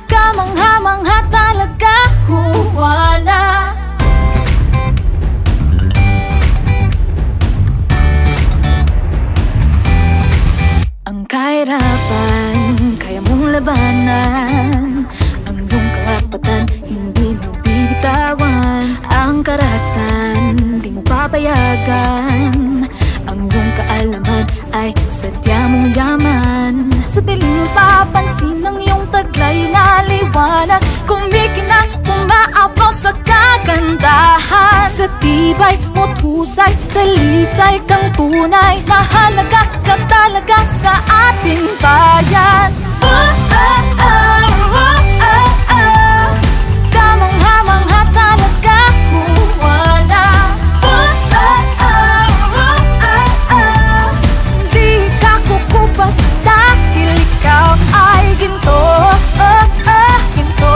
Kamangha-mangha talaga, Juana. Ang kahirapan, kaya mong labanan. Ang iyong karapatan, hindi mo bibitawan. Ang karahasan, di mo papayagan. Ang iyong kaalaman ay sadya mong yaman. Sa dilim mo papansin ang iyong taglay na liwanag. Kumikinang umaapaw sa kagandahan. Sa tibay mo't husay, talisay kang tunay. Mahalaga ka talaga sa ating bayan. Kamangha-mangha talaga, Juana. Di ka kukupas dahil ikaw ay ginto. Ginto.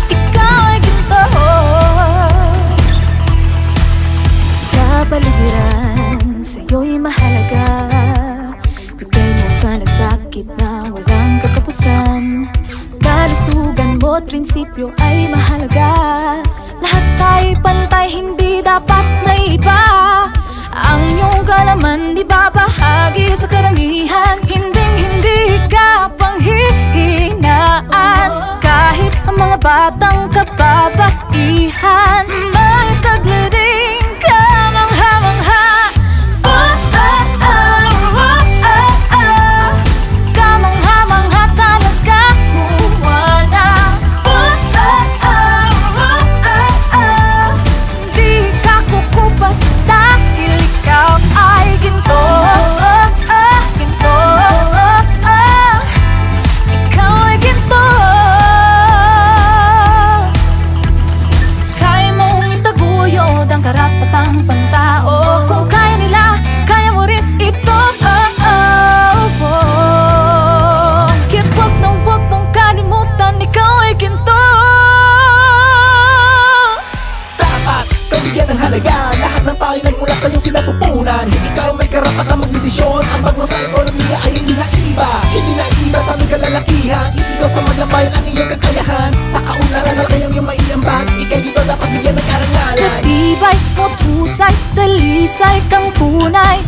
Ikaw ay ginto. Kapaligiran sa'yo'y mahalaga. Bigay mo malasakit na walang katapusan. Kalusugan mo't prinsipyo ay mahalaga. Lahat tayo'y pantay, hindi dapat na iba. Ang iyong kalaman di babahagi sa karamihan. Hinding-hindi ka panghihinaan. Kahit ang mga batang kababaihan, may taglading kamangha-mangha. Kamangha-mangha talaga, Juana. Di ka kukupas dahil ikaw ay ginto. Ginto. Ikaw ay ginto. Kaya mong itaguyod ang karapatang pantao. Kung kaya nila, kaya mo rin ito. Kaya't wag mong kalimutan, ikaw ay ginto. Dapat bigyan ng halaga. Lahat ng tayo nagmula sa'yo sinapupunan. Hindi ka may karapatang magdesisyon. Ang bagno sa ekonomiya ay hindi na iba. Hindi na iba sa aming kalalakihan. Isigaw sa maglambayan ang iyong kakayahan. Sa kaunlaran malaki ang iyong maiambag. Ika'y dito dapat bigyan ng karangalan. Sa tibay mo't husay, talisay kang tunay.